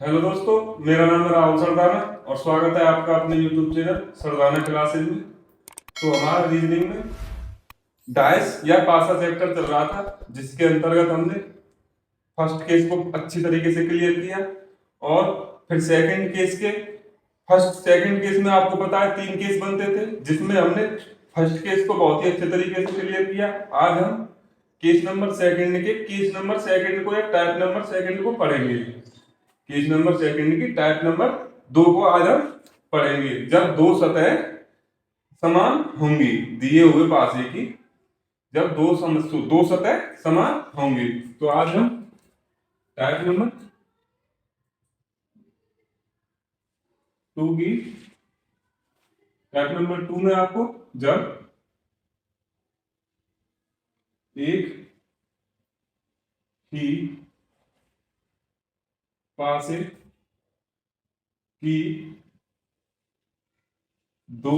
Hello दोस्तों, मेरा नाम है राहुल सरदाना और स्वागत है आपका अपने YouTube चैनल सरदाना क्लासेज में। तो हमारा रीजनिंग में डाइस या पासा चैप्टर चल रहा था, जिसके अंतर्गत हमने फर्स्ट केस को अच्छी तरीके से क्लियर किया और फिर सेकंड केस के सेकंड केस में आपको पता है 3 केस बनते थे, जिसमें हमने फर्स्ट केस को बहुत ही अच्छे तरीके से क्लियर किया। आज हम केस नंबर सेकंड को या टाइप नंबर सेकंड को पढ़ेंगे। केस नंबर सेकंड की टाइप नंबर 2 को आज हम पढ़ेंगे। जब दो सतह समान होंगी, दिए हुए पासे की जब दो सतह समान होंगी, तो आज हम टाइप नंबर 2 की टाइप नंबर 2 में आपको जब एक ही पासे की दो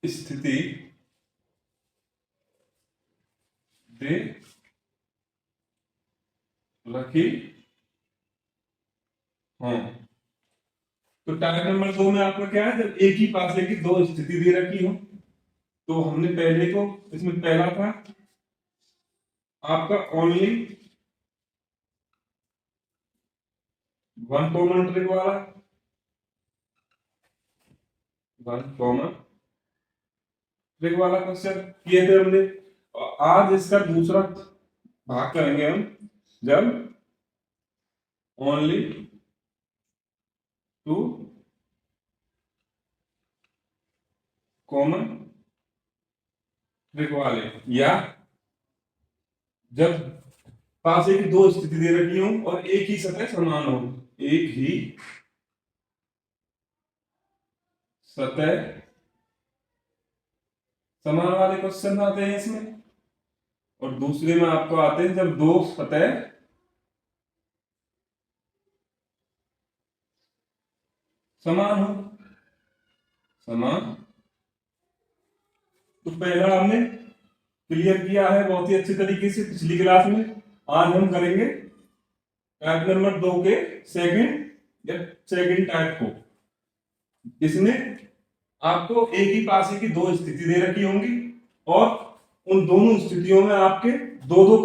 स्थिति दे रखी हो। तो टाइप नंबर 2 में आपका क्या है, जब एक ही पासे की दो स्थिति दे रखी हो। तो हमने पहले को इसमें पहला था आपका ओनली वन कॉमन ट्रिक वाला, क्वेश्चन किए थे हमने। और आज इसका दूसरा भाग करेंगे हम, जब ओनली टू कॉमन ट्रिक वाले, या जब पासे की दो स्थिति दे रखी हो और एक ही सतह समान हो। एक ही सतह समान वाले क्वेश्चन आते हैं इसमें। और दूसरे में आपको आते हैं जब दो सतह समान हो। तो पहला हमने क्लियर किया है बहुत ही अच्छे तरीके से पिछली क्लास में। आज हम करेंगे टाइप नंबर 2 के सेकंड टाइप को। इसमें आपको एक ही पासे की दो स्थिति दे रखी होंगी और उन दोनों स्थितियों में आपके दो दो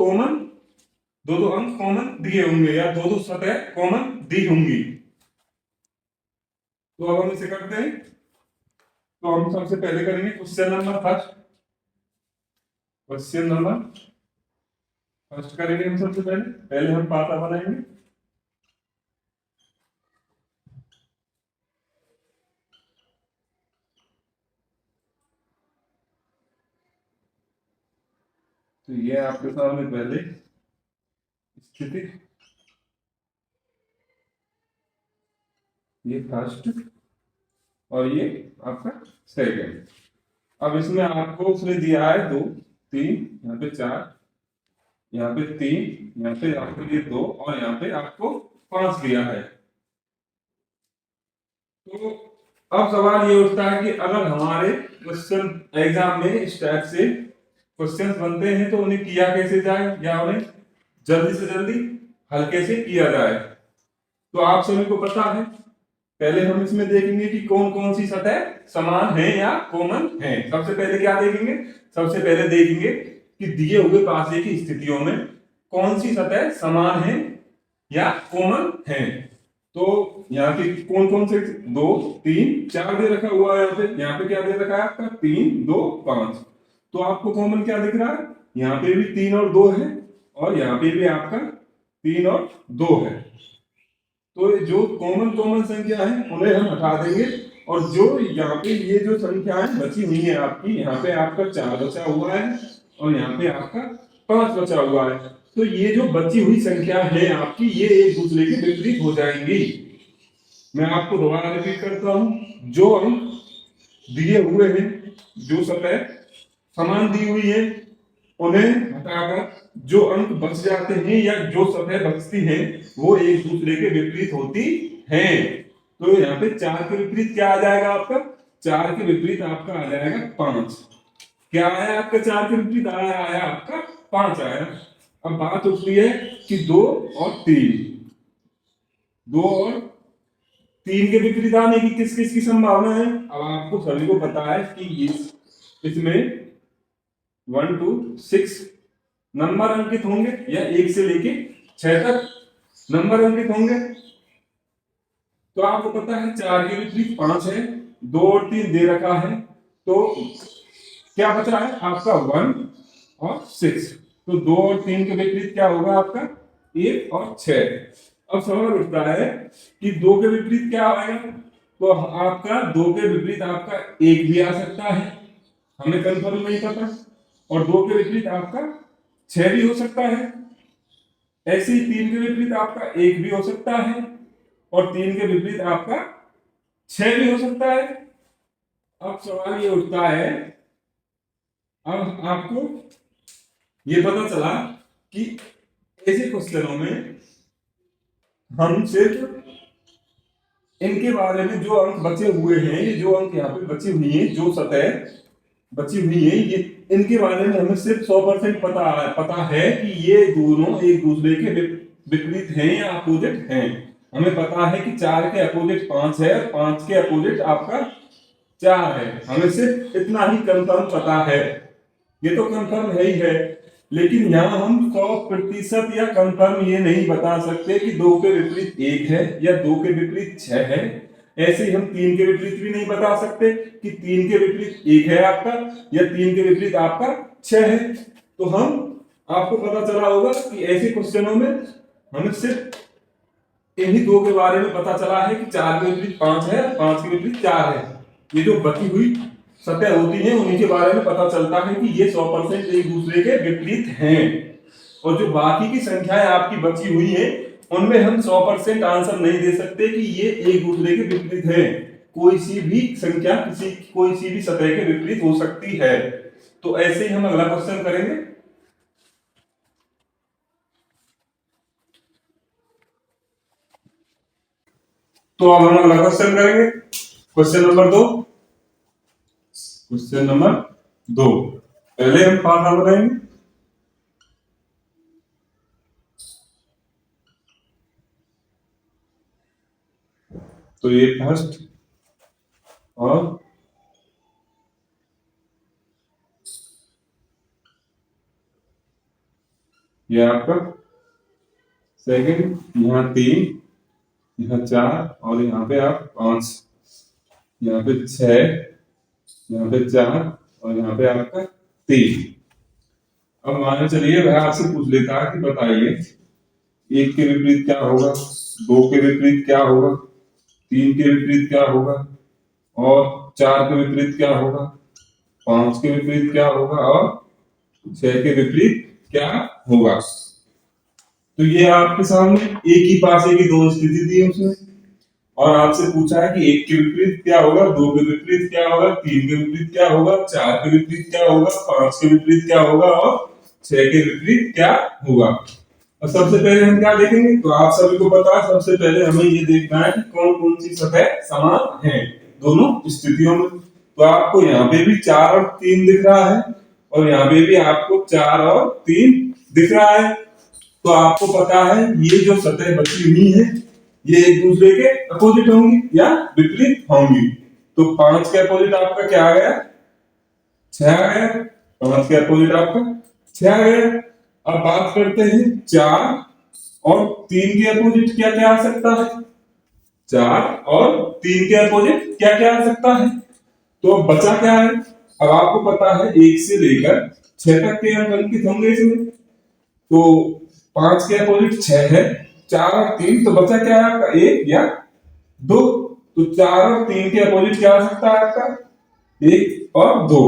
अंक कॉमन दिए होंगे या दो सतह कॉमन दी होंगी। तो अब हम इसे करते हैं। तो हम सबसे पहले करेंगे क्वेश्चन नंबर फर्स्ट करेंगे हम सबसे पहले हम पाता बनाएंगे। तो ये आपके सामने पहले स्थिति, ये फर्स्ट और ये आपका सेकंड। अब इसमें आपको उसने दिया है 2 3, यहाँ पे 4, यहाँ पे 3, यहाँ पे आपके लिए 2 और यहाँ पे आपको 5 दिया है। तो अब सवाल ये उठता है कि अगर हमारे क्वेश्चन एग्जाम में इस टाइप से क्वेश्चंस बनते हैं तो उन्हें किया कैसे जाए या उन्हें जल्दी से जल्दी हल कैसे किया जाए। तो आप सभी को पता है, पहले हम इसमें देखेंगे कि कौन कौन सी सतह समान है या कॉमन है। सबसे पहले क्या देखेंगे, सबसे पहले देखेंगे कि दिए हुए पासे की स्थितियों में कौन सी सतह समान है या कॉमन है। तो यहाँ पे कौन कौन से 2 3 4 दे रखा हुआ है। यहाँ पे क्या दे रखा है आपका 3 2 5। तो आपको कॉमन क्या दिख रहा है, यहाँ पे भी 3 और 2 है और यहाँ पे भी आपका 3 और 2 है। तो जो कॉमन संख्या है उन्हें हम हटा देंगे और जो यहाँ पे ये जो संख्या है बची हुई है आपकी, यहाँ पे आपका 4 बचा हुआ है और यहाँ पे आपका 5 बचा हुआ है। तो ये जो बची हुई संख्या है आपकी, ये एक दूसरे के विपरीत हो जाएंगी। मैं आपको दोबारा रिपीट करता हूं, जो अंक दिए हुए हैं, जो सतह समान दी हुई है, उन्हें हटाकर जो अंक बच जाते हैं या जो सतह बचती है वो एक दूसरे के विपरीत होती हैं। तो यहाँ पे 4 के विपरीत क्या आ जाएगा आपका, 4 के विपरीत आपका आ जाएगा 5। क्या आया आपका 4 के विपरीत आया आपका 5 आया। अब बात उठती है कि 2 और 3, 2 और 3 के विपरीत आने की किस किस की संभावना है? अब आपको सभी को पता है कि इसमें 1 to 6 नंबर अंकित होंगे या 1 से लेके 6 तक नंबर अंकित होंगे। तो आपको पता है 4 के विपरीत 5 है, 2 और 3 दे रखा है, तो क्या बच रहा है आपका 1 और 6। तो 2 और 3 के विपरीत क्या होगा आपका 1 और 6। अब सवाल उठता है कि 2 के विपरीत क्या आएगा? तो आपका 2 के विपरीत आपका 1 भी आ सकता है, हमें कंफर्म नहीं पता। और 2 के विपरीत आपका 6 भी हो सकता है। ऐसे ही 3 के विपरीत आपका 1 भी हो सकता है और 3 के विपरीत आपका 6 भी हो सकता है। अब सवाल ये उठता है, अब आपको ये पता चला कि ऐसे क्वेश्चनों में हम सिर्फ इनके बारे में जो अंक बचे हुए हैं, ये जो अंक यहाँ पे बची हुई है, जो सतह बची हुई है, ये इनके बारे में हमें सिर्फ 100% पता है कि ये दोनों एक दूसरे के विपरीत हैं या अपोजिट हैं। हमें पता है कि 4 के अपोजिट 5 है और 5 के अपोजिट आपका 4 है। हमें सिर्फ इतना ही कंफर्म पता है, ये तो कंफर्म है ही है। लेकिन यहाँ हम 100% या कंफर्म ये नहीं बता सकते कि 2 के विपरीत 1 है या 2 के विपरीत 6 है। ऐसे ही हम 3 के विपरीत भी नहीं बता सकते कि 3 के विपरीत 1 है आपका या 3 के विपरीत आपका 6 है। तो हम आपको पता चला होगा कि ऐसे क्वेश्चनों में हमें सिर्फ इन्हीं 2 के बारे में पता चला है कि 4 के विपरीत 5 है, 5 के विपरीत 4 है। ये जो बची हुई सतह होती है उन्हीं के बारे में पता चलता है कि ये 100% एक दूसरे के विपरीत हैं। और जो बाकी की संख्याएं आपकी बची हुई है उनमें हम 100% आंसर नहीं दे सकते कि ये एक दूसरे के विपरीत है। कोई सी भी संख्या कोई सी भी सतह के विपरीत हो सकती है। तो ऐसे ही हम अगला क्वेश्चन करेंगे। तो अब हम अगला क्वेश्चन करेंगे, क्वेश्चन नंबर 2। क्वेश्चन नंबर 2 पहले हम पाठा बनाएंगे। तो ये फर्स्ट और ये आपका सेकंड, यहाँ 3, यहाँ 4 और यहाँ पे आप 5, यहाँ पे 6, यहाँ पे 4 और यहाँ पे आपका 3। अब मान चलिए वह आपसे पूछ लेता है कि बताइए 1 के विपरीत क्या होगा, 2 के विपरीत क्या होगा, 3 के विपरीत क्या होगा और 4 के विपरीत क्या होगा, 5 के विपरीत क्या होगा और 6 के विपरीत क्या होगा। तो ये आपके सामने एक ही पासे की दो स्थिति दी है उसने और आपसे पूछा है कि 1 के विपरीत क्या होगा, 2 के विपरीत क्या होगा, 3 के विपरीत क्या होगा, 4 के विपरीत क्या होगा, 5 के विपरीत क्या होगा और 6 के विपरीत क्या होगा। और सबसे पहले हम क्या देखेंगे, तो आप सभी को पता है सबसे पहले हमें ये देखना है कि कौन कौन सी सतह समान है दोनों स्थितियों में। तो आपको यहाँ पे भी 4 और 3 दिख रहा है और यहाँ पे भी आपको 4 और 3 दिख रहा है। तो आपको पता है ये जो सतह बची हुई है ये एक दूसरे के अपोजिट होंगी या विपरीत होंगी। तो 5 के अपोजिट आपका क्या आ गया, 6 आ गया। 5 के अपोजिट आपका 6 आ गया। अब बात करते हैं 4 और 3 के अपोजिट क्या क्या आ सकता है। 4 और 3 के अपोजिट क्या क्या आ सकता है। तो अब बचा क्या है, अब आपको पता है 1 से लेकर 6 तक के अंक अंकित होंगे इसमें। तो 5 के अपोजिट 6 है, 4 और 3, तो बचा क्या है आपका 1 या 2। तो 4 और 3 के अपोजिट क्या आ सकता है आपका 1 और 2।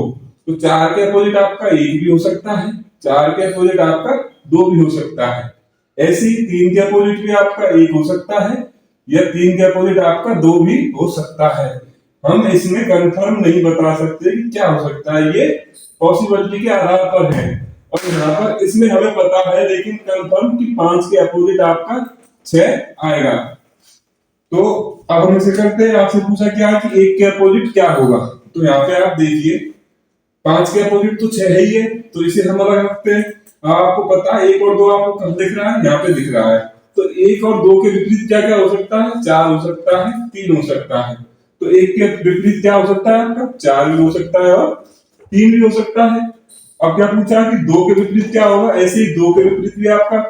तो 4 के अपोजिट आपका 1 भी हो सकता है, 4 के अपोजिट आपका 2 भी हो सकता है। ऐसे ही 3 के अपोजिट भी आपका 1 हो सकता है या 3 के अपोजिट आपका 2 भी हो सकता है। हम इसमें कंफर्म नहीं बता सकते कि क्या हो सकता है, ये पॉसिबिलिटी के आधार पर है। और यहाँ पर इसमें हमें पता है लेकिन कंफर्म कि 5 के अपोजिट आपका 6 आएगा। तो अब हम इसे करते हैं, आपसे पूछा क्या कि 1 के अपोजिट क्या होगा। तो यहाँ पे आप देखिए 5 के अपोजिट तो 6 है ही है, तो इसे हम अलग रखते हैं। आपको पता है 1 और 2 आपको कब दिख रहा है, यहाँ पे दिख रहा है। तो एक और दो के विपरीत क्या क्या हो सकता है, चार हो सकता है, तीन हो सकता है। तो एक के विपरीत क्या हो सकता है आपका, चार भी हो सकता है और तीन भी हो सकता है। अब क्या पूछा कि दो के विपरीत क्या होगा, ऐसे ही दो के विपरीत भी आपका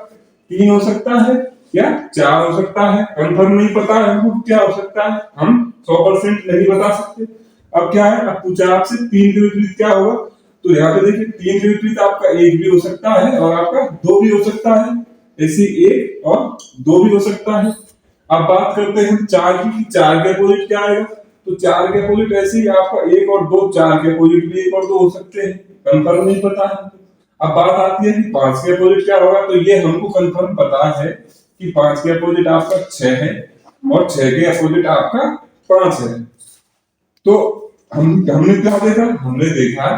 तीन हो सकता है या चार हो सकता है। कंफर्म नहीं पता है हमको क्या हो सकता है, हम 100% नहीं बता सकते। अब क्या है, अब पूछा आपसे तीन के विपरीत क्या होगा, तो यहाँ पे देखिए तीन के विपरीत आपका एक भी हो सकता है और आपका दो भी हो सकता है, ऐसे एक और दो भी हो सकता है। अब बात करते हैं चार की, चार के अपोजिट क्या आएगा, तो चार के अपोजिट ऐसे ही आपका एक और दो, चार के अपोजिट भी एक और दो हो सकते हैं, कंफर्म नहीं पता है। अब बात आती है कि पांच के अपोजिट क्या होगा, तो ये हमको कंफर्म पता है कि पांच के अपोजिट आपका छह है और छह के अपोजिट आपका पांच है। तो हमने क्या देखा, हमने देखा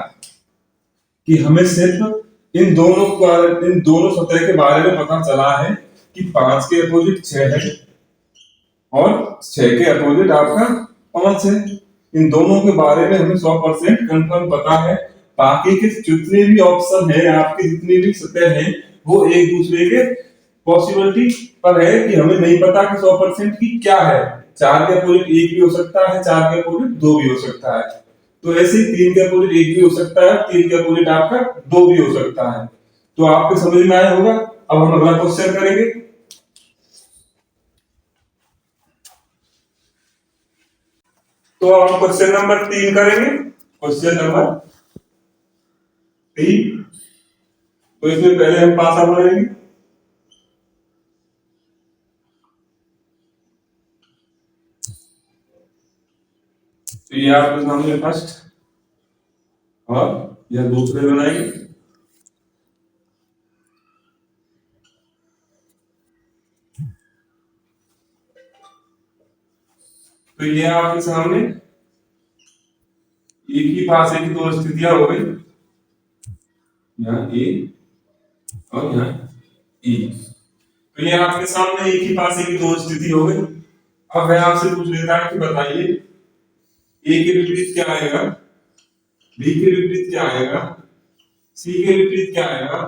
कि हमें सिर्फ इन दोनों सतह के बारे में पता चला है कि पांच के अपोजिट छह है और छह के अपोजिट आपका पांच है। इन दोनों के बारे में हमें 100% कंफर्म पता है। बाकी के जितने भी ऑप्शन है, आपके जितनी भी सतह है, वो एक दूसरे के पॉसिबिलिटी पर है कि हमें नहीं पता कि 100% की क्या है। चार के अपोजिट एक भी हो सकता है, चार के अपोजिट दो भी हो सकता है। तो ऐसे ही तीन के अपोजिट एक भी हो सकता है, तीन के अपोजिट आपका दो भी हो सकता है। तो आपको समझ में आया होगा। अब हम अगला क्वेश्चन करेंगे। तो हम क्वेश्चन नंबर 3 करेंगे। क्वेश्चन नंबर 3, तो इसमें पहले हम पासा बनाएंगे। तो ये आपके सामने फर्स्ट और यह दूसरे बनाएंगे। तो ये आपके सामने एक ही पासे की दो स्थितियां हो गई, यहाँ ए और यहाँ ई। तो ये आपके सामने एक ही पासे की दो स्थिति हो गई। अब मैं आपसे पूछ लेता हूं कि बताइए ए के विपरीत क्या आएगा, बी के विपरीत क्या आएगा, सी के विपरीत क्या आएगा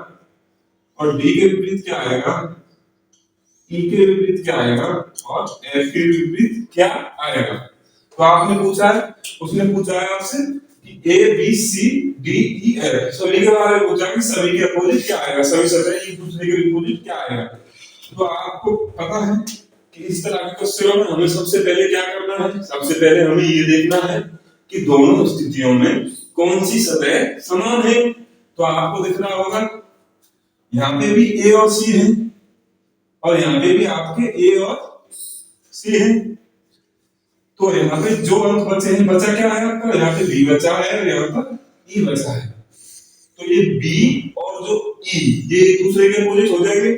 और डी के विपरीत क्या आएगा, ई के विपरीत क्या आएगा और एफ के विपरीत क्या आएगा। तो आपने पूछा है, उसने पूछा है आपसे कि A B C D E F सभी के बारे में पूछा कि सभी के अपोजिट क्या आएगा, सभी सतह एक दूसरे के अपोजिट क्या आएगा। तो आपको पता है कि इस तरह के क्वेश्चनों में हमें सबसे पहले क्या करना है, सबसे पहले हमें ये देखना है कि दोनों स्थितियों में कौन सी सतह समान है। तो आपको दिख रहा होगा यहाँ पे भी ए और सी है और यहाँ पे भी आपके ए और सी है। तो यहाँ पे जो अंक बचे हैं, बचा क्या है आपका, यहाँ पे बी बचा है और यहाँ पर ई बचा है। तो ये बी और जो ई ये एक दूसरे के अपोजिट हो जाएंगे।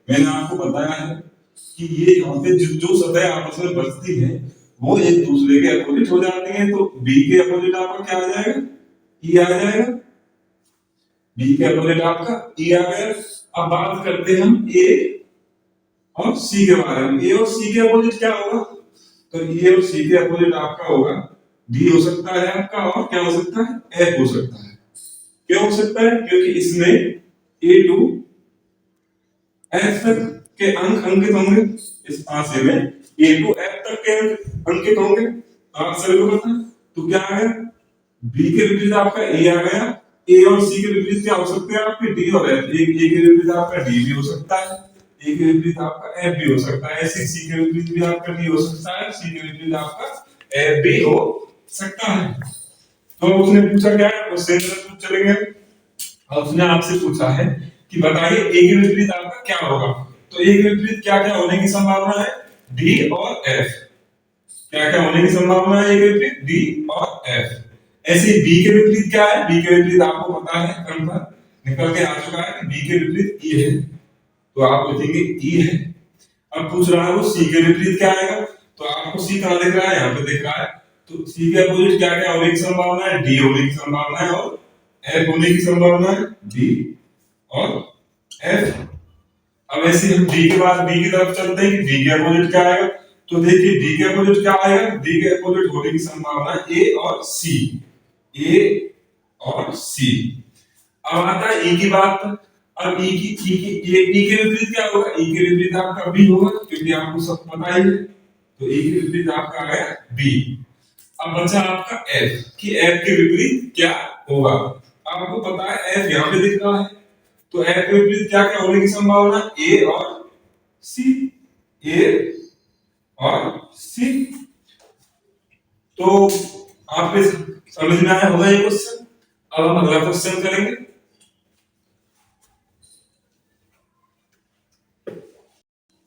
मैंने आपको बताया है कि ये यहाँ पे जो सतह आपस में बचती है वो एक दूसरे के अपोजिट हो जाती हैं। तो बी के अपोजिट आपका क्या आ जाएगा, ई आ जाएगा। बी के अपोजिट आपका ई आ गया। अब बात करते हैं हम ए और सी के बारे में। ए और सी के अपोजिट क्या होगा, तो ए और सी के अपोजिट आपका होगा डी हो सकता है आपका और क्या हो सकता है, एफ हो सकता है। क्यों हो सकता है, क्योंकि इसमें ए टू एफ तक के अंक अंकित होंगे, इस पासे में ए टू एफ तक के अंक अंकित होंगे। तो आप सभी को पता है। तो क्या आ गया, बी के विपरीत आपका ए आ गया, ए और सी के विपरीत क्या हो सकते हैं आपके डी और एफ। ए के विपरीत आपका डी भी हो सकता है, ए के विपरीत आपका एफ भी हो सकता है, ऐसे सी के विपरीत भी आपका डी हो सकता है, सी के विपरीत आपका एफ भी हो सकता है। तो उसने पूछा क्या है, क्वेश्चन में चलेंगे। अब उसने आपसे पूछा है कि बताइए ए के विपरीत आपका क्या होगा। तो ए के विपरीत क्या क्या होने की संभावना है, डी और एफ। क्या क्या होने की संभावना है ए के विपरीत, डी और एफ। ऐसे बी के विपरीत क्या है, बी के विपरीत आपको पता है, कंफर्म निकल के आ चुका है कि बी के विपरीत ई है। तो आप लिखेंगे ई है। अब पूछ रहा है वो सी के विपरीत क्या आएगा। तो आपको सी कहां दिख रहा है, यहाँ पे दिख रहा है। तो सी के अपोजिट क्या क्या होने की संभावना है, डी होने की संभावना है और एफ होने की संभावना है, डी और एफ। अब ऐसे हम डी के बाद बी की तरफ चलते हैं कि डी के अपोजिट क्या आएगा। तो देखिए डी के अपोजिट क्या आएगा, डी के अपोजिट होने की संभावना है ए और सी, ए और सी। अब आता है ई की बात। अब ई के विपरीत क्या होगा? ई के विपरीत आपका बी होगा, क्योंकि आपको सब पता ही है। तो ई के विपरीत आपका आ गया बी। अब बचा आपका एफ, कि एफ के विपरीत क्या होगा। आपको पता है एफ यहाँ पे दिख रहा है, तो एफ के विपरीत क्या क्या होने की संभावना? ए और सी, ए और सी। तो आपके समझ में आया होगा ये क्वेश्चन। अब हम अगला क्वेश्चन करेंगे।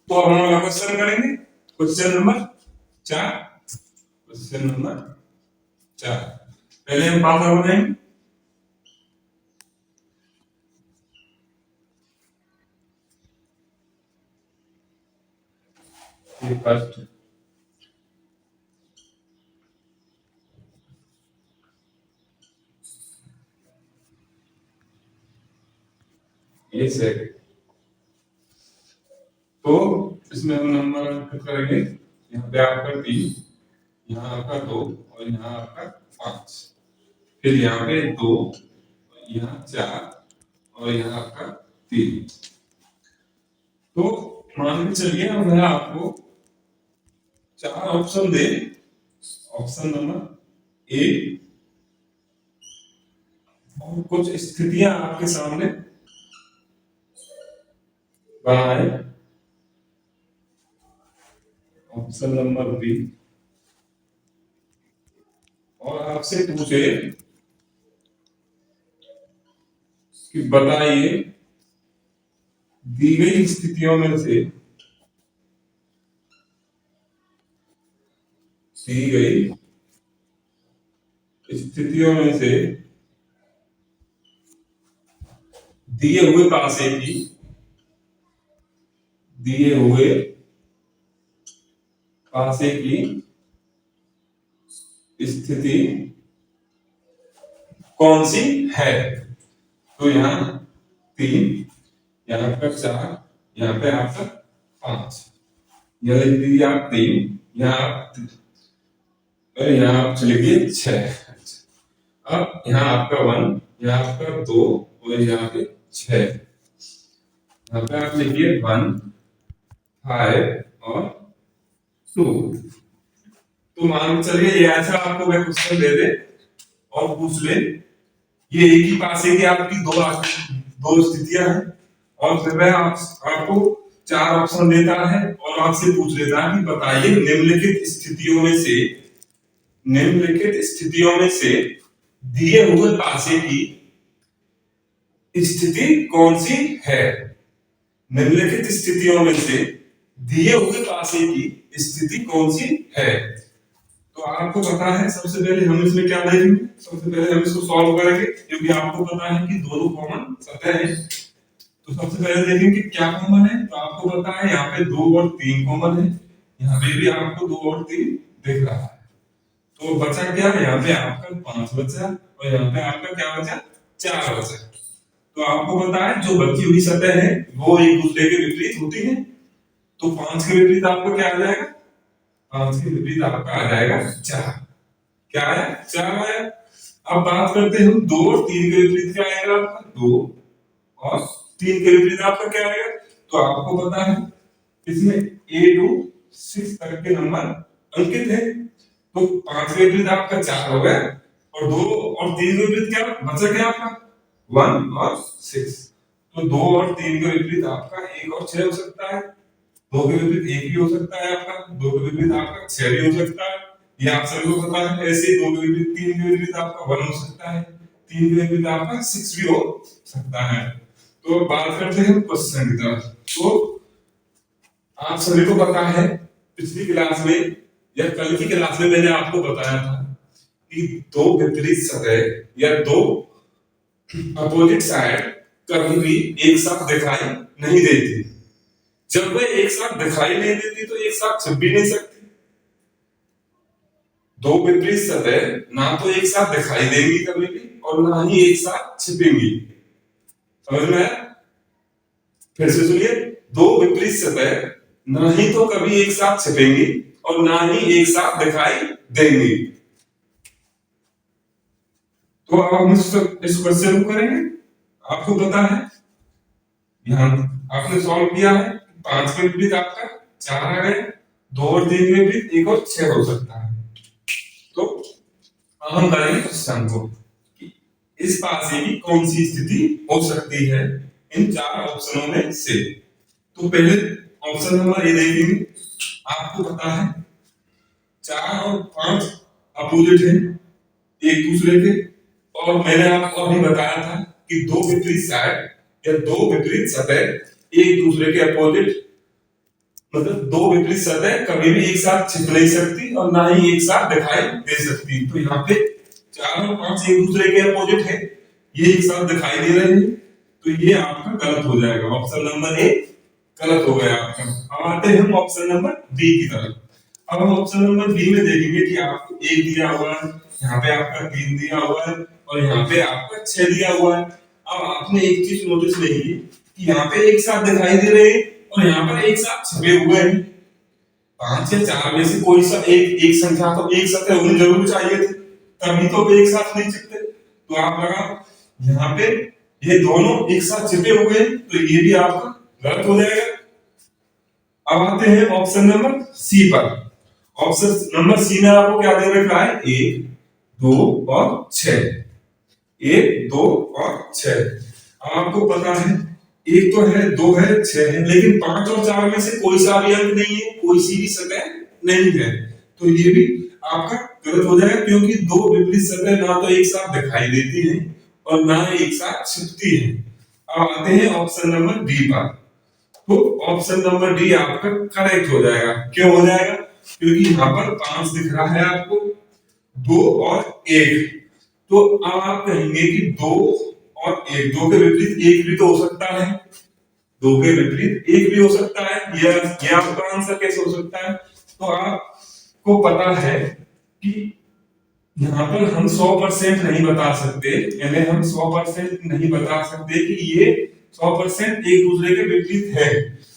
तो अब हम अगला क्वेश्चन करेंगे, क्वेश्चन नंबर 4। क्वेश्चन नंबर 4 पहले हम पास कर बनाएंगे। ये फर्स्ट ये सेकंड। तो इसमें हम नंबर अंकित करेंगे। यहाँ पे आपका 3, यहाँ आपका 2 और यहाँ आपका 5, फिर यहाँ पे 2, यहाँ 4 और यहाँ आपका 3। तो मान के चलिए मैं आपको 4 option they, option number A और कुछ स्थितियां आपके सामने बनाए, ऑप्शन नंबर बी, और आपसे पूछे कि बताइए दी गई स्थितियों में से, दी गई स्थितियों में से दिए हुए पासे की, दिए हुए पासे की स्थिति कौन सी है। तो यहाँ 3, यहाँ पर 4, यहाँ पे आपका 5, यह लिख दीजिए आप 3, यहाँ आप चले गए 6। अब यहाँ आपका 1, यहाँ आपका 2 और यहाँ पे 6, यहाँ पे आप लिखिए 1, 5 और 2। तो मान के चलिए ये ऐसा आपको मैं क्वेश्चन दे दे और पूछ ले, ये एक ही पासे की आपकी दो स्थितियां हैं, और फिर वह आपको 4 ऑप्शन देता है और आपसे पूछ लेता है कि बताइए निम्नलिखित स्थितियों में से दिए हुए पासे की स्थिति कौन सी है। निम्नलिखित स्थितियों में से दिए हुए पासे की स्थिति कौन सी है। तो आपको पता है सबसे पहले हम इसमें क्या देखेंगे, सबसे पहले हम इसको सॉल्व करेंगे, क्योंकि आपको पता है कि दोनों कॉमन सतह है। तो सबसे पहले देखेंगे क्या कॉमन है। तो आपको पता है यहाँ पे 2 और 3 कॉमन है, यहाँ पे भी आपको 2 और 3 दिख रहा है। तो बचा क्या, यहाँ पे आपका 5 बचा और यहाँ पे आपका क्या बचा, 4 बचा। तो आपको पता है जो बची हुई सतह है वो एक दूसरे के विपरीत होती है। तो 5 के विपरीत आपको क्या आ जाएगा, 5 के विपरीत आपका आ जाएगा 4। क्या है, 4 आया। अब बात करते हैं हम 2 और 3 के विपरीत क्या आएगा आपका, 2 और 3 के विपरीत आपका क्या आएगा। तो आपको पता है इसमें A to 6 तक के नंबर अंकित है। तो 5 के विपरीत आपका 4 हो गया और 2 और 3 के विपरीत क्या बचा, क्या आपका 1 और 6। तो 2 और 3 के विपरीत आपका 1 और 6 हो सकता है। 2 के विपरीत 1 भी हो सकता है आपका, 2 के विपरीत आपका 6 भी हो सकता है। ये आप सभी को पता है। ऐसे ही 2 के विपरीत 3 के विपरीत आपका 1 हो सकता है, 3 के विपरीत आपका 6 भी हो सकता है। तो बात करते हैं क्वेश्चन की तरफ। तो आप सभी को पता है पिछली क्लास में या कल की क्लास में मैंने आपको बताया था कि दो विपरीत सतह या दो अपोजिट साइड कभी भी एक साथ दिखाई नहीं देती। जब वे एक साथ दिखाई नहीं देती तो एक साथ छिप भी नहीं सकती। दो विपरीत सतह ना तो एक साथ दिखाई देंगी कभी भी और ना ही एक साथ छिपेंगी। समझ में आया? फिर से सुनिए, दो विपरीत सतह ना ही तो कभी एक साथ छिपेंगी और ना ही एक साथ दिखाई देंगी। तो अब हम इस क्वेश्चन को करेंगे। आपको पता है यहाँ आपने सॉल्व किया है, 5 के विपरीत आपका 4 आ गए, 2 और 3 के विपरीत 1 और 6 हो सकता है। तो अब हम करेंगे क्वेश्चन को कि इस पासे की कौन सी स्थिति हो सकती है इन 4 ऑप्शनों में से। तो पहले ऑप्शन नंबर ए देखेंगे। आपको पता है 4 और 5 अपोजिट है एक दूसरे के, और मैंने आपको अभी बताया था कि दो विपरीत साइड या दो विपरीत सतह एक दूसरे के अपोजिट, मतलब दो विपरीत सतह कभी भी एक साथ छिप नहीं सकती और ना ही एक साथ दिखाई दे सकती। तो यहाँ पे 4 और 5 एक दूसरे के अपोजिट है, ये एक साथ दिखाई दे रहे हैं, तो ये आपका गलत हो जाएगा। ऑप्शन नंबर ए गलत हो गया आपका। अब आते हैं हम ऑप्शन नंबर बी की तरफ। अब हम ऑप्शन नंबर बी में देखेंगे कि आपको 1 दिया हुआ है, यहाँ पे आपका 3 दिया हुआ है और यहाँ पे आपका 6 दिया हुआ है। अब आपने एक चीज नोटिस नहीं की कि यहाँ पे एक साथ दिखाई दे रहे हैं और यहाँ पर एक साथ छपे हुए हैं। 5 या 4 में से कोई सा एक संख्या तो एक साथ होनी जरूर चाहिए थी, तभी तो वे एक साथ नहीं छिपते। तो आप लगा यहाँ पे ये दोनों एक साथ छिपे हुए हैं, तो ये भी आपका गलत हो जाएगा। अब आते हैं ऑप्शन नंबर सी पर। ऑप्शन नंबर सी में आपको क्या दे रखा है, 1 2 और 6, 1 2 और 6। अब आपको पता है एक तो है, दो है, 6 है, लेकिन 5 और 4 में से कोई सा भी अंक नहीं है, कोई सी भी सतह नहीं है, तो ये भी आपका गलत हो जाएगा, क्योंकि दो विपरीत सतह ना तो एक साथ दिखाई देती है और ना एक साथ छिपती है। अब आते हैं ऑप्शन नंबर डी पर। तो ऑप्शन नंबर डी आपका करेक्ट हो जाएगा। क्यों हो जाएगा, क्योंकि यहाँ पर 5 दिख रहा है आपको, 2 और 1, तो अब आप कहेंगे कि 2 और 1, 2 के विपरीत 1 भी तो हो सकता है, 2 के विपरीत 1 भी हो सकता है, यह आपका आंसर कैसे हो सकता है। तो आपको पता है कि यहाँ पर हम 100% नहीं बता सकते, यानी हम 100% नहीं बता सकते कि ये 100% एक दूसरे के विपरीत है।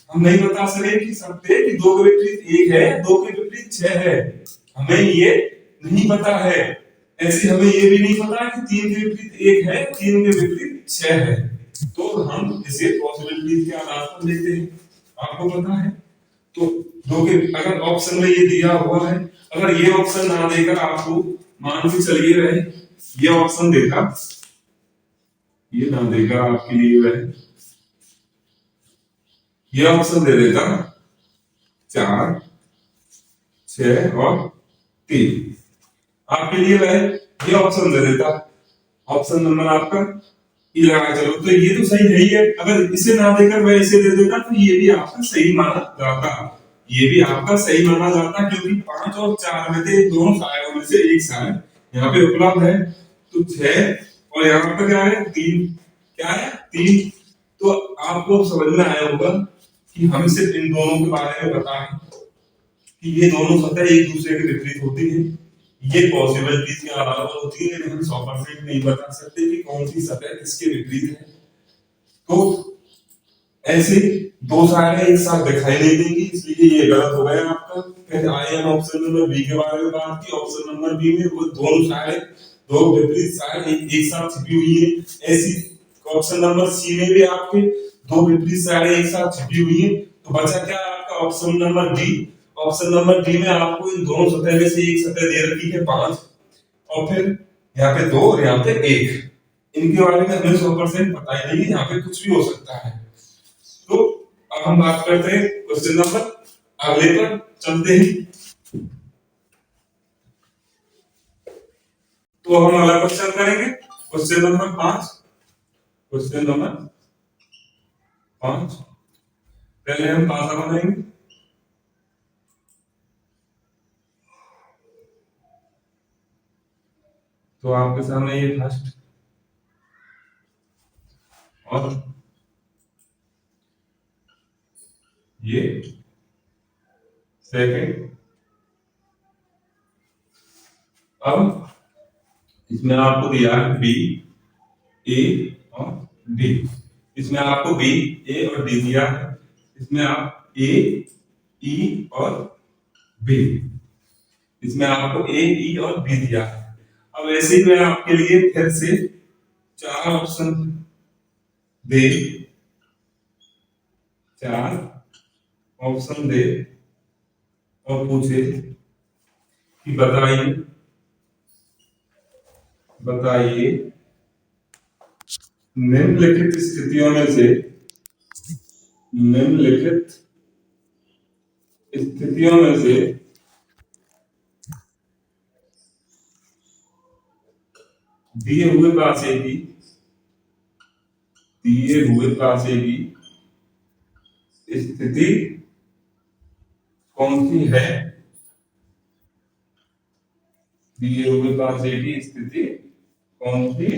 हम नहीं बता सकते कि 2 के विपरीत 1 है, 2 के विपरीत 6 है, हमें ये नहीं पता है। ऐसे हमें ये भी नहीं पता कि 3 के विपरीत 1 है, 3 के विपरीत 6 है। तो हम इसे पॉसिबिलिटीज के आधार पर लेते हैं, आपको पता है। तो दो के अगर ऑप्शन में ये दिया हुआ है, अगर ये ऑप्शन ना देकर आपको मान के चलिए रहे ये ऑप्शन देखा, ये ना देकर आपके लिए वह ये ऑप्शन दे देता 4 6 और 3, आपके लिए वह ये ऑप्शन दे देता ऑप्शन नंबर आपका ई लगा चलो, तो ये तो सही नहीं है। अगर इसे ना देकर वह इसे दे देता तो ये भी आपका सही माना जाता, ये भी आपका सही माना जाता, क्योंकि 5 और 4 में से दोनों साइडों में से एक साइड यहाँ पे उपलब्ध है। तो 6 और यहाँ पर क्या है, 3, क्या है 3। तो आपको समझ में आया होगा कि हम सिर्फ इन दोनों के बारे में बताएं कि ये दोनों सतह एक दूसरे के विपरीत होती है, ये पॉसिबिलिटीज के आधार पर होती है, लेकिन हम 100% नहीं बता सकते कि कौन सी सतह किसके विपरीत है। तो ऐसे दो साइडें एक साथ दिखाई नहीं देंगी, इसलिए ये गलत हो गया आपका। फिर आए हम ऑप्शन नंबर बी के बारे में बात की। ऑप्शन नंबर बी में वो दोनों साइडें, दो विपरीत साइड एक साथ छिपी हुई है। ऐसी ऑप्शन नंबर सी में भी आपके दो विपरीत साइडें एक साथ छिपी हुई है। तो बचा क्या आपका option number D. Option number D में आपको इन दोनों सतह में से एक सतह दे रखी है 5, और फिर यहाँ पे 2 और यहाँ पे 1। इनके बारे में हमें 100% पता ही नहीं, यहाँ पे कुछ भी हो सकता है। तो अब हम बात करते हैं क्वेश्चन नंबर अगले पर चलते हैं। तो हम अगला क्वेश्चन करेंगे क्वेश्चन नंबर 5। क्वेश्चन नंबर 5 पहले हम पासा बनाएंगे। तो आपके सामने ये फर्स्ट और ये सेकंड। अब इसमें आपको दिया है बी, ए और डी। इसमें आपको बी, ए और डी दिया है, इसमें आप ए, ई और बी, इसमें आपको ए, ई और बी दिया है। अब ऐसे ही मैं आपके लिए फिर से 4 ऑप्शन दे 4 ऑप्शन दे और पूछे कि बताइए बताइए निम्नलिखित स्थितियों में से निम्नलिखित स्थितियों में से दिए हुए पासे की स्थिति कौन सी है, दिए हुए पासे की स्थिति कौन सी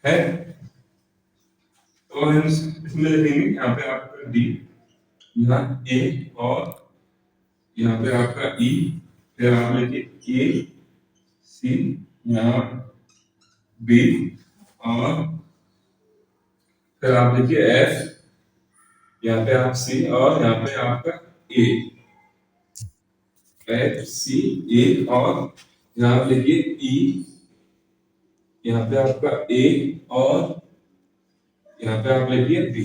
है। तो हम इसमें लिखेंगे यहाँ पे आपका डी, यहाँ ए और यहाँ पे आपका ई, फिर आप लिखिए ए सी, यहाँ बी और फिर आप लिखिए एफ, यहाँ पे आप सी और यहाँ पे आपका ए, एफ सी ए और यहाँ पे लिखिए ई, यहाँ पे आपका ए और यहाँ पे आप लिखिए बी।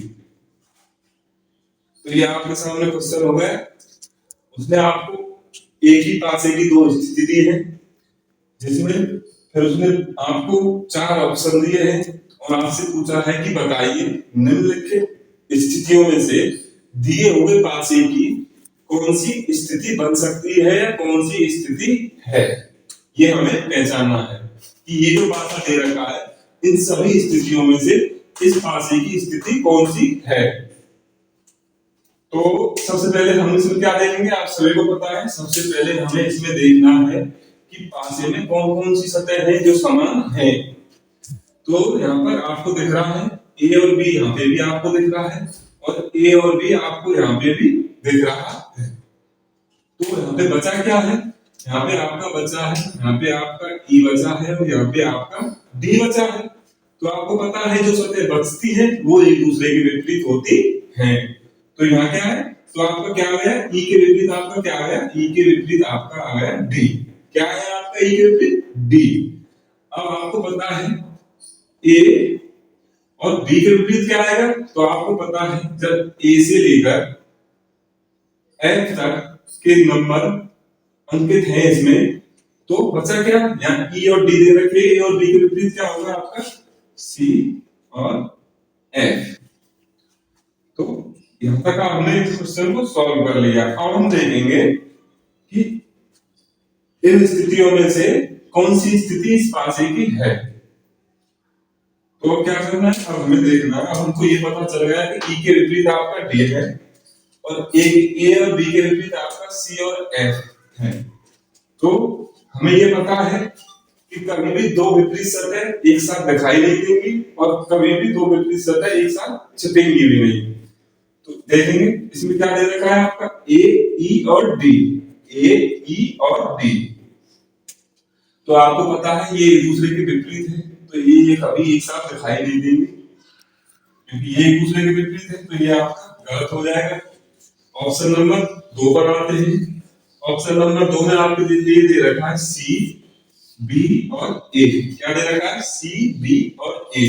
तो ये आपके सामने क्वेश्चन हो गया। उसने आपको एक ही पासे की दो स्थिति है जिसमें फिर उसने आपको 4 ऑप्शन दिए हैं और आपसे पूछा है कि बताइए निम्नलिखित स्थितियों में से दिए हुए पासे की कौन सी स्थिति बन सकती है या कौन सी स्थिति है। ये हमें पहचानना है कि ये जो पासा दे रखा है इन सभी स्थितियों में से इस पासे की स्थिति कौन सी है। तो सबसे पहले हम इसमें क्या देखेंगे, आप सभी को पता है। सबसे पहले हमें इसमें देखना है कि पासे में कौन कौन सी सतह है जो समान है। तो यहाँ पर आपको दिख रहा है ए और बी, यहाँ पे भी आपको दिख रहा है और ए और बी आपको यहाँ पे भी दिख रहा है। तो यहाँ पे बचा क्या है, यहाँ पे आपका बचा है, यहाँ पे आपका ई बचा है और यहाँ पे आपका डी बचा है। तो आपको पता है जो सतह बचती है वो एक दूसरे के विपरीत होती है। तो यहाँ क्या है, तो आपका क्या आ गया, ई के विपरीत आपका क्या आ गया, ई के विपरीत आपका आ गया डी। क्या है आपका ई के विपरीत डी। अब आपको पता है ए और बी के विपरीत क्या आएगा, तो आपको पता है जब ए से लेकर एफ तक के नंबर अंकित हैं इसमें, तो बचा क्या, यहाँ ई और डी दे रखे, ए और बी के विपरीत क्या होगा आपका सी और एफ। तो यहां तक हमने इस क्वेश्चन को सॉल्व कर लिया। अब हम देखेंगे कि इन स्थितियों में से कौन सी स्थिति इस पासे की है। तो क्या करना है, अब हमें देखना है। अब हमको ये पता चल गया कि ई के विपरीत आपका डी है और ए और बी के विपरीत आपका सी और एफ है। तो हमें ये पता है कि कभी भी दो विपरीत सतह एक साथ दिखाई नहीं देंगी और कभी भी दो विपरीत सतह एक साथ छिपेंगी भी नहीं। तो देखेंगे इसमें क्या दे रखा है आपका ए ई और डी, ए ई और डी। तो आपको पता है ये एक दूसरे के विपरीत है, तो ये कभी एक साथ दिखाई नहीं देंगे क्योंकि ये एक दूसरे के विपरीत है। तो ये आपका गलत हो जाएगा। ऑप्शन नंबर 2 पर आते हैं। ऑप्शन नंबर 2 में आपके लिए दे रखा है सी बी और ए। क्या दे रखा है, सी बी और ए।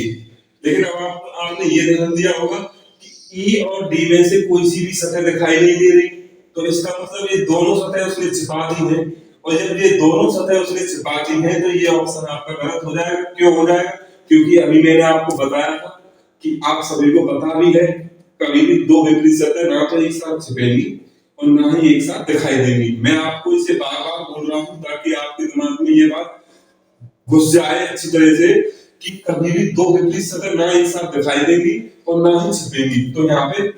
लेकिन अब आपने ये ध्यान दिया होगा कि ई और डी में से कोई सी भी सतह दिखाई नहीं दे रही, तो इसका मतलब ये दोनों सतह उसने छिपा दी है। और जब ये दोनों सतह उसने छिपा दी है तो ये ऑप्शन आपका गलत हो जाएगा। क्यों हो जाएगा, क्योंकि अभी मैंने आपको बताया था कि आप सभी को पता भी है कभी भी दो विपरीत सतह ना तो एक साथ छिपेंगी और ना ही एक साथ दिखाई देंगी। मैं आपको इसे बार बार बोल रहा हूं ताकि आपके दिमाग में ये बात घुस जाए अच्छी तरह से कि कभी भी दो विपरीत सतह ना एक साथ दिखाई देंगी और ना ही छिपेंगी। तो यहाँ पे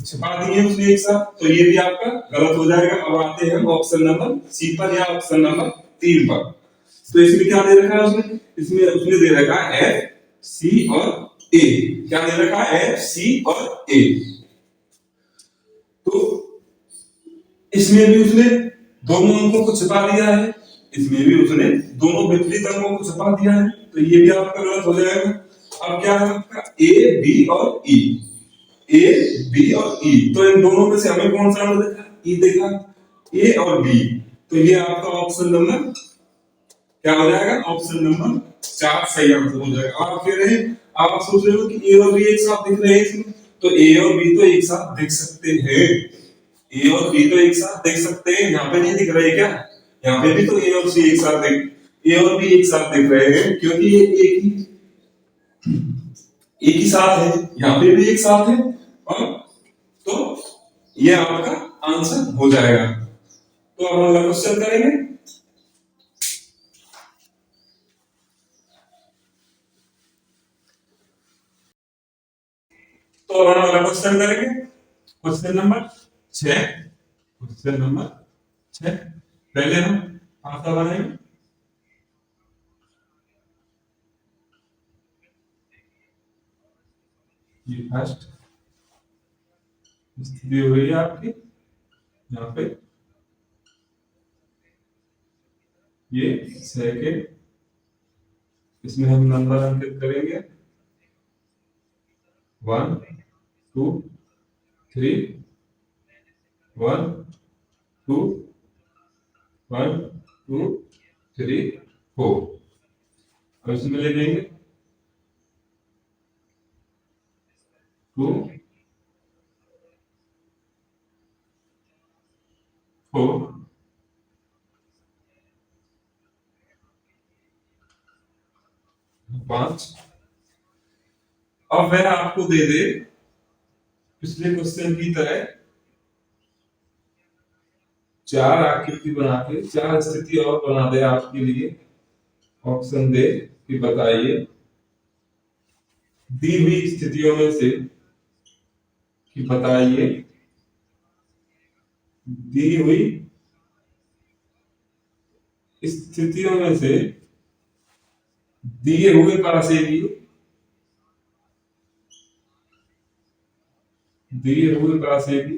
छिपा दी है उसने एक साथ, तो ये भी आपका गलत हो जाएगा। अब आते हैं ऑप्शन नंबर सी पर या ऑप्शन नंबर 3 पर। तो इसमें क्या दे रखा है उसने, इसमें उसने दे रखा है एफ सी और ए। क्या दे रखा है, एफ सी और ए। तो इसमें भी उसने दोनों अंकों को छिपा दिया है, इसमें भी उसने दोनों विपरीत अंकों को छिपा दिया है। तो ये भी आपका गलत हो जाएगा। अब क्या है आपका ए बी और ई, ए बी और ई। तो इन दोनों में से हमें कौन सा आंसर देखा, ई देखा, ए और बी। तो ये आपका ऑप्शन नंबर क्या हो जाएगा, ऑप्शन नंबर 4 सही आंसर हो जाएगा। आप कह रहे हैं अब आप सोच रहे हो कि ए और बी एक साथ दिख रहे हैं इसमें, तो ए और बी तो एक साथ दिख सकते हैं, ए और बी तो एक साथ देख सकते हैं, यहाँ पे नहीं दिख रहे क्या? यहाँ पे भी तो ए और सी एक साथ देख, ए और बी एक साथ दिख रहे हैं क्योंकि ये एक ही साथ है, यहाँ पे भी एक साथ है, और तो ये आपका आंसर हो जाएगा। तो अब हम अगला क्वेश्चन करेंगे। तो अब हम अगला क्वेश्चन करेंगे, क्वेश्चन नंबर 6। क्वेश्चन नंबर 6 पहले हम आंसर बनाएंगे। ये फर्स्ट स्थिति हो गई है आपकी, यहाँ पे ये सेकेंड, इसमें हम नंबर अंकित करेंगे 1 2 3 1 2 1 2 3 4, और इसमें ले लेंगे 2 4 5। अब वह आपको दे दे पिछले क्वेश्चन की तरह 4 आकृति बना के 4 स्थिति और बना दे आपके लिए, ऑप्शन दे कि बताइए दी हुई स्थितियों में से, कि बताइए दी हुई स्थितियों में से दिए हुए पासे की, दिए हुए पासे की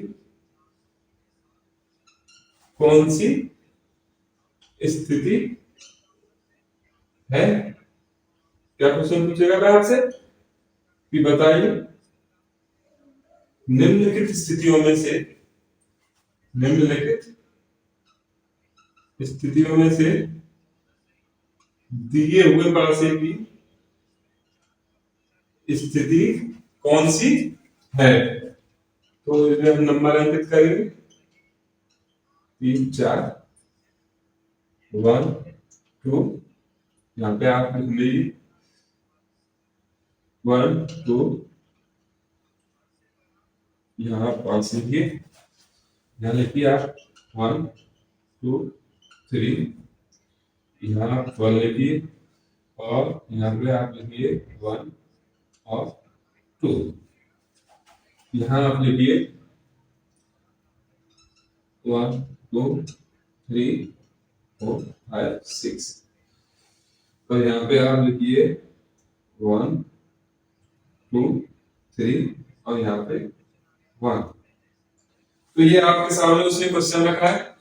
कौन सी स्थिति है। क्या क्वेश्चन पूछेगा मैं आपसे कि बताइए निम्नलिखित स्थितियों में से, निम्नलिखित स्थितियों में से दिए हुए पासे की स्थिति कौन सी है। तो इसमें हम नंबर अंकित करेंगे 3 4 1 2, यहाँ पे आप लिख लीजिए 1 2, यहाँ 5 लिखिए, यहाँ लिखिए आप 1 2 3, यहाँ 1 लिखिए, और यहाँ पे आप लिखिए 1 और 2, यहाँ आप लिखिए 1 2 3 4 5 6, तो यहाँ पे आप लिखिए 1 2 3 और यहाँ पे 1। तो ये आपके सामने उसने क्वेश्चन रखा है,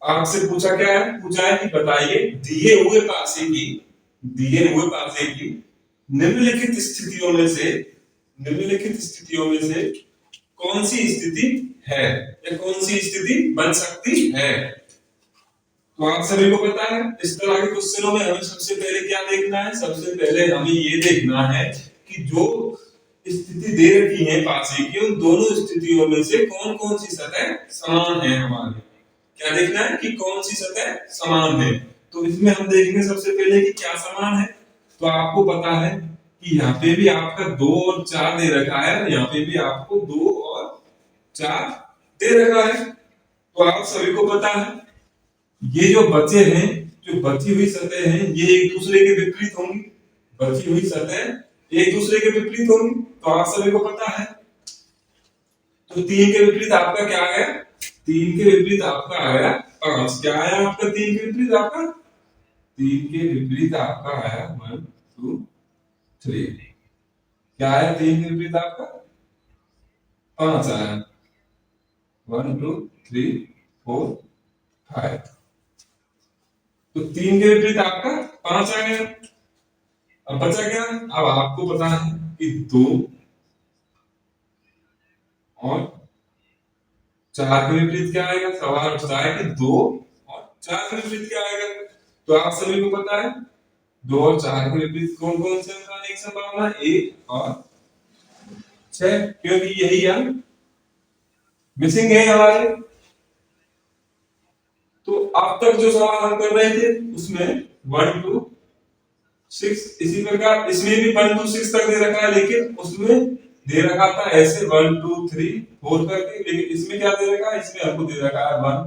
आपसे पूछा क्या है, पूछा है कि बताइए दिए हुए पासे की, दिए हुए पासे की निम्नलिखित स्थितियों में से, निम्नलिखित स्थितियों में से कौन सी स्थिति है या कौन सी स्थिति बन सकती है। तो आप सभी को पता है इस तरह के क्वेश्चनों में हमें सबसे पहले क्या देखना है, सबसे पहले हमें ये देखना है कि जो स्थिति दे रखी है पासे की, उन दोनों स्थितियों में से कौन कौन सी सतह समान है हमारी। क्या देखना है कि कौन सी सतह समान है। तो इसमें हम देखेंगे सबसे पहले कि क्या समान है। तो आपको पता है कि यहाँ पे भी आपका 2 और 4 दे रखा है, और यहाँ पे भी आपको 2 और 4 दे रखा है। तो आप सभी को पता है ये जो बचे हैं, जो बची हुई सतह हैं, ये एक दूसरे के विपरीत होंगी, बची हुई सतह एक दूसरे के विपरीत होंगी। तो आप सभी को पता है, तो 3 के विपरीत आपका क्या आ गया, 3 के विपरीत आपका आया 5। क्या आया आपका 3 के विपरीत, आपका 3 के विपरीत आपका आया 1 2 3। क्या आया 3 के विपरीत आपका 5 आया, 1 2 3 4 5। तो 3 के विपरीत आपका 5 आ गया। अब बचा क्या, अब आपको पता है कि 2 और 4 के विपरीत क्या आएगा। सवाल उठता है कि 2 और 4 के विपरीत क्या आएगा। तो आप सभी को पता है 2 और 4 के विपरीत कौन कौन से अंक आने की संभावना? 1 और 6, क्योंकि यही अंक मिसिंग है हमारे। तो अब तक जो सवाल हम कर रहे थे उसमें 1 to 6, इसी प्रकार इसमें भी 1 to 6 तक दे रखा है, लेकिन उसमें दे रखा था ऐसे 1 2 3 4 करके, लेकिन इसमें क्या दे रखा है? इसमें हमको दे रखा है 1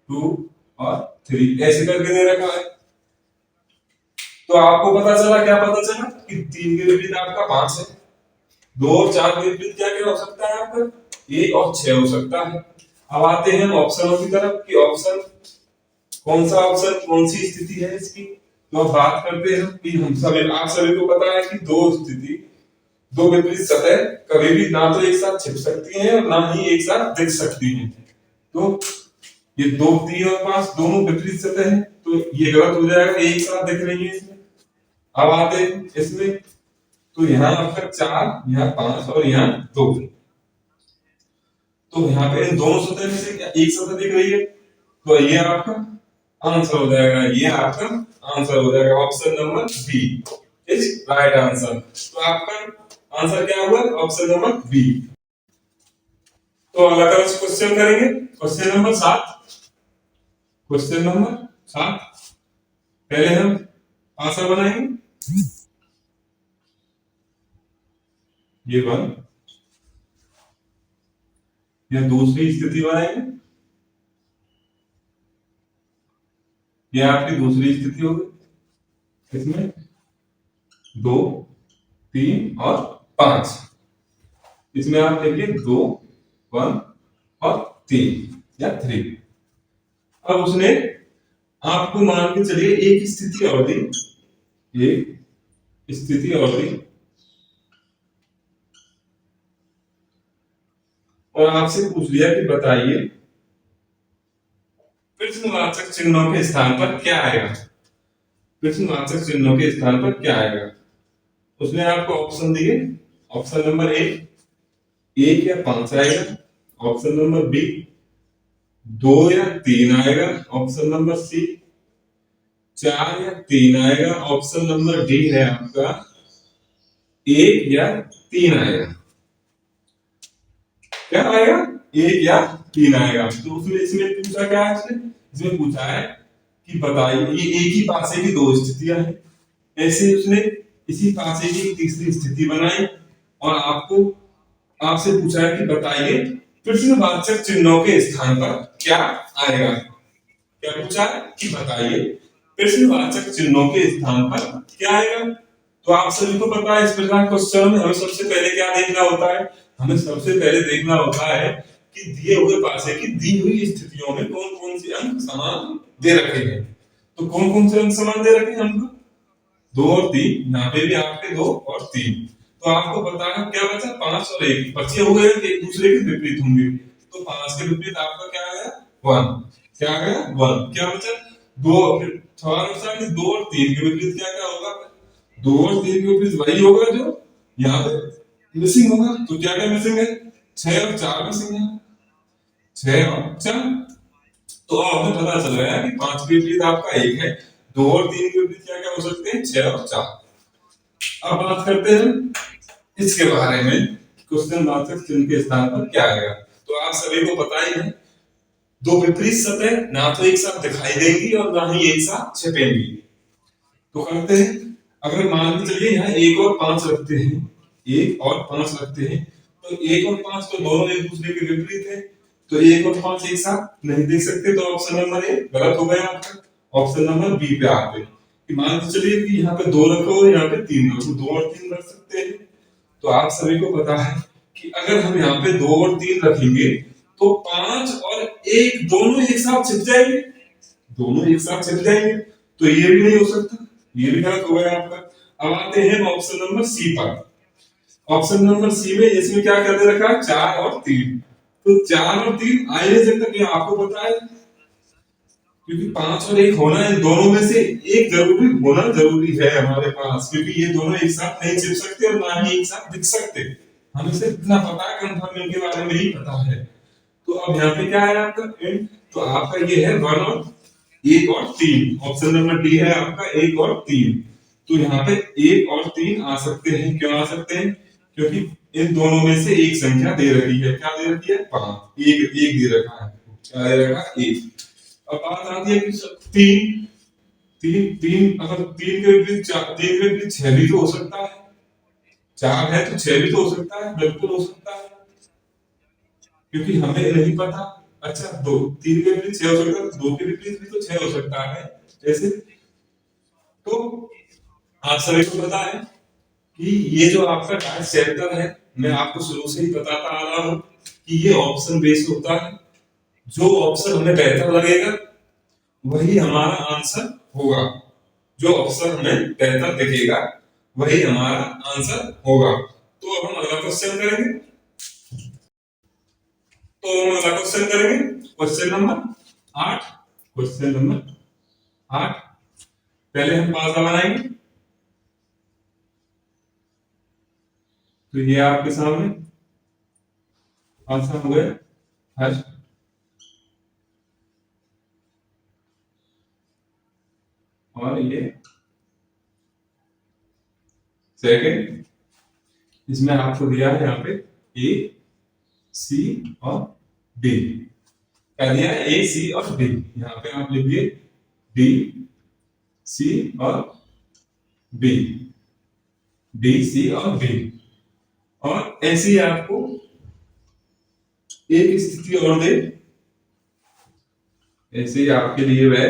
2 और 3 ऐसे करके दे रखा है। तो आपको पता चला, क्या पता चला कि 3 के विपरीत आपका 5 है, 2 और 4 के विपरीत क्या क्या हो सकता है आपका? 1 और 6 हो सकता है। अब आते हैं ऑप्शनों की तरफ कि ऑप्शन कौन सा ऑप्शन कौन सी स्थिति है इसकी। तो अब बात करते हैं कि हम सभी आप सभी को पता है कि दो स्थिति, दो विपरीत सतह कभी भी ना तो एक साथ छिप सकती हैं और ना ही एक साथ दिख सकती हैं। तो ये 2 3 और 5 दोनों विपरीत सतह हैं, तो ये गलत हो जाएगा, एक साथ दिख रही है इसमें। अब आते हैं इसमें, तो यहाँ आपका 4, यहाँ 5 और यहाँ 2, तो यहाँ पे इन दोनों सतह में से क्या एक सतह दिख रही है? तो ये आपका आंसर हो जाएगा, ये आपका आंसर हो जाएगा। Option number B is right answer. तो आपका आंसर क्या हुआ? Option number B. तो अलग अलग क्वेश्चन करेंगे। क्वेश्चन नंबर 7, क्वेश्चन नंबर 7 पहले हम आंसर बनाएंगे। ये 1, यह दूसरी स्थिति बनाएंगे, ये आपकी दूसरी स्थिति होगी। इसमें 2 3 और 5, इसमें आप देखिए 2 1 और 3 या 3। अब उसने आपको मान के चलिए एक स्थिति और दी, एक स्थिति और दी, और आपसे पूछ लिया कि बताइए प्रश्नवाचक चिन्हों के स्थान पर क्या आएगा? प्रश्नवाचक चिन्हों के स्थान पर क्या आएगा? उसने आपको ऑप्शन दिए। ऑप्शन नंबर ए 1 या 5 आएगा, ऑप्शन नंबर बी 2 या 3 आएगा, ऑप्शन नंबर सी 4 या 3 आएगा, ऑप्शन नंबर डी है आपका 1 या 3 आएगा। क्या आएगा? 1 या 3 आएगा। तो उसने इसमें पूछा क्या है? इसमें पूछा है कि बताइए, ये एक ही पासे की दो स्थितियां हैं, ऐसे उसने इसी पासे की एक तीसरी स्थिति बनाई और आपको आपसे पूछा है कि बताइए प्रश्नवाचक चिन्हों के स्थान पर क्या आएगा। क्या पूछा है कि बताइए प्रश्नवाचक चिन्हों के स्थान पर क्या आएगा। तो आप सभी को पता है इस प्रकार क्वेश्चन में हमें सबसे पहले क्या देखना होता है? हमें सबसे पहले देखना होता है कि दिए हुए पासे की दी हुई स्थितियों में कौन कौन से अंक समान दे रखे हैं। तो कौन कौन से अंक समान दे रखे हैं हमको? 2 और 3, यहाँ पे भी आपके 2 और 3। तो आपको पता है क्या बचा? 5 और 1 बचे हुए एक दूसरे के विपरीत होंगे। तो 5 के विपरीत आपका क्या आ गया? 1। क्या आ गया? 1। क्या बचा? 2। सवाल पूछा कि 2 और 3 के विपरीत क्या क्या होगा? 2 और 3 के विपरीत वही होगा जो यहाँ पे मिसिंग होगा। तो क्या क्या मिसिंग है? 6 और 4 मिसिंग है, 6 और 4। तो अब हमें पता चल रहा है कि 5 के विपरीत आपका 1 है, 2 और 3 के विपरीत क्या क्या हो सकते हैं? 6 और 4। अब बात करते हैं इसके बारे में, क्वेश्चन वाचक चिन्ह के स्थान पर क्या आएगा। तो आप सभी को पता ही है, दो विपरीत सतह ना तो एक साथ दिखाई देंगी और ना ही एक साथ छिपेंगी। तो करते हैं, अगर मान के चलिए यहाँ 1 और 5 रखते हैं, 1 और 5 रखते हैं, तो 1 और 5 तो दोनों एक दूसरे के विपरीत है, तो 1 और 5 एक साथ नहीं देख सकते। तो ऑप्शन नंबर ए गलत हो गया आपका। ऑप्शन नंबर बी पे आते हैं कि मान के चलिए कि यहाँ पे 2 रखो और यहाँ पे 3 रखो, 2 और 3 रख सकते हैं। तो आप सभी को पता है कि अगर हम यहाँ पे 2 और 3 रखेंगे तो 5 और 1 दोनों एक साथ छिप जाएंगे, दोनों एक साथ छिप जाएंगे। तो ये भी नहीं हो सकता, ये भी गलत हो गया आपका। अब आते हैं ऑप्शन नंबर सी पर। ऑप्शन नंबर सी में इसमें क्या कर दे रखा है? 4 और 3। तो 4 और 3 आ ही नहीं सकता, कि आपको पता है क्योंकि 5 और 1 होना, इन दोनों में से एक जरूरी होना जरूरी है हमारे पास, क्योंकि ये दोनों एक साथ नहीं छिप सकते और ना ही एक साथ दिख सकते। हमें सिर्फ इतना पता है, कंफर्म इनके बारे में ही पता है। तो अब यहाँ पे क्या है आपका एंड? तो आपका ये है 1 और 1 और 3। ऑप्शन नंबर डी है आपका 1 और 3। तो यहाँ पे 1 और 3 आ सकते हैं। क्यों आ सकते हैं? क्योंकि इन दोनों में से एक संख्या दे रखी है। क्या दे रखी है? 5। एक दे रखा है। क्या दे रखा है? 1। अब बात आती है कि 3 3 3 अगर 3 के विपरीत 3 के विपरीत 6 भी तो हो सकता है। 4 है तो 6 भी तो हो सकता है। बिल्कुल हो सकता है, क्योंकि हमें नहीं पता। अच्छा, 3 के विपरीत 6 हो सकता है, 2 के विपरीत भी तो 6 हो सकता है। जैसे, तो आप सभी को पता है कि ये जो आपका डायस चैप्टर है, मैं आपको शुरू से ही बताता आ रहा हूं कि ये ऑप्शन बेस्ड होता है। जो ऑप्शन हमें बेहतर लगेगा वही हमारा आंसर होगा। जो ऑप्शन हमें बेहतर दिखेगा वही हमारा आंसर होगा। तो अब हम अगला क्वेश्चन करेंगे। Question number 8। क्वेश्चन नंबर 8 पहले हम पासा बनाएंगे। तो ये आपके सामने पासा हो गया फर्स्ट, और ये सेकंड। इसमें आपको दिया है यहाँ पे ए, सी और डी। क्या दिया है? ए, सी और डी। यहाँ पे आप लिखिए डी, सी और बी। डी, सी और बी। और ऐसे ही आपको एक स्थिति और दे, ऐसे ही आपके लिए वह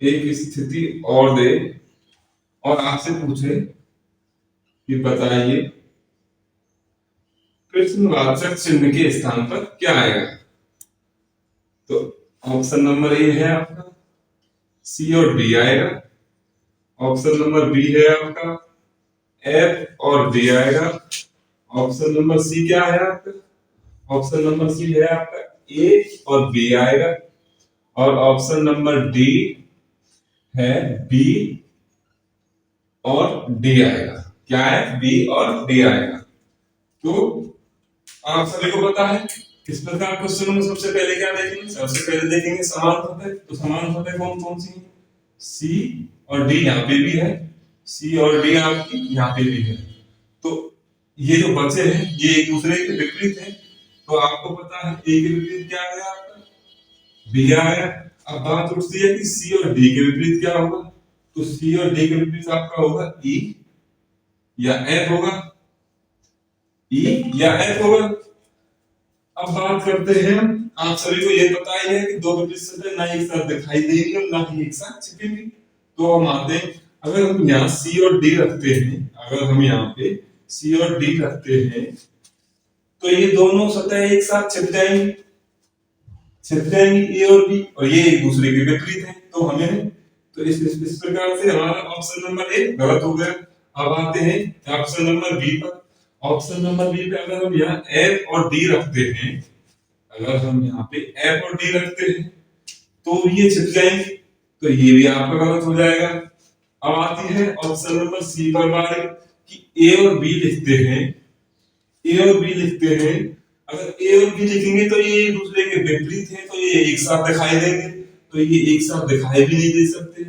एक स्थिति और दे और आपसे पूछे कि बताइए प्रश्नवाचक चिन्ह के स्थान पर क्या आएगा। तो ऑप्शन नंबर ए है आपका सी और डी आएगा। ऑप्शन नंबर बी है आपका एफ और डी आएगा। ऑप्शन नंबर सी क्या है आपका? ऑप्शन नंबर सी है आपका ए और बी आएगा। और ऑप्शन नंबर डी है बी और डी आएगा। क्या है? बी और डी आएगा। तो आप सभी को पता है इस प्रकार क्वेश्चन में सबसे पहले क्या देखेंगे? सबसे पहले देखेंगे समानुपातिक। तो समानुपातिक कौन कौन सी है? सी और डी यहाँ पे भी है, सी और डी आपकी यहाँ पे भी है। तो ये जो बचे हैं ये एक दूसरे के विपरीत है। तो आपको पता है ए के विपरीत क्या आया आपका? बी आया। अब बात उठती है कि सी और डी के विपरीत क्या होगा? तो सी और डी के विपरीत आपका होगा ई या एफ होगा। ई या एफ होगा। अब बात करते हैं, आप सभी को ये पता ही है कि दो विपरीत संख्या ना एक साथ दिखाई देगी और ना ही एक साथ छिपेंगी। तो हम आते हैं, अगर हम यहाँ सी और डी रखते हैं, अगर हम यहाँ पे सी और डी रखते हैं तो ये दोनों सतह एक साथ छिप जाएंगी। ए और बी, और ये एक दूसरे के विपरीत है। तो हमें तो इस प्रकार से हमारा ऑप्शन नंबर ए गलत हो गया। अब आते हैं ऑप्शन नंबर बी पर। ऑप्शन नंबर बी पे अगर हम यहाँ एफ और डी रखते हैं, अगर हम यहाँ पे एफ और डी रखते हैं तो ये छिप जाएंगे। तो ये भी आपका गलत हो जाएगा। अब आती है ऑप्शन नंबर सी पर बारी कि ए और बी लिखते हैं। ए और बी लिखते हैं, अगर ए और बी लिखेंगे तो ये एक दूसरे के विपरीत हैं, तो ये एक साथ दिखाई देंगे। तो ये एक साथ दिखाई भी नहीं दे सकते,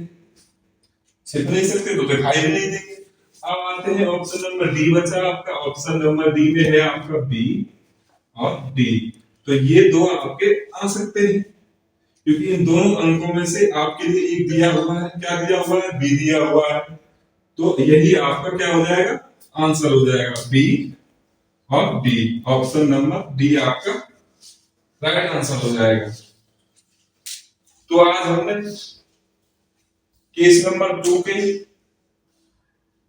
छिप नहीं सकते, तो दिखाई भी नहीं देंगे। अब आते हैं ऑप्शन नंबर डी बचा आपका। ऑप्शन नंबर डी में है आपका बी और डी। तो ये दो आपके आ सकते हैं, क्योंकि इन दोनों अंकों में से आपके लिए एक दिया हुआ है। क्या दिया हुआ है? बी दिया हुआ है। तो यही आपका क्या हो जाएगा? आंसर हो जाएगा बी और डी। ऑप्शन नंबर डी आपका राइट आंसर हो जाएगा। तो आज हमने केस नंबर 2 के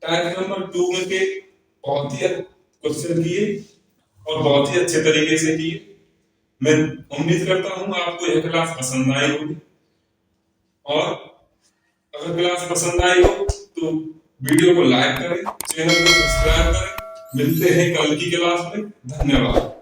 टाइप नंबर 2 में के बहुत ही क्वेश्चन किए और बहुत ही अच्छे तरीके से किए। मैं उम्मीद करता हूं आपको यह क्लास पसंद आई होगी, और अगर क्लास पसंद आई हो तो वीडियो को लाइक करें, चैनल को सब्सक्राइब करें। मिलते हैं कल की क्लास में। धन्यवाद।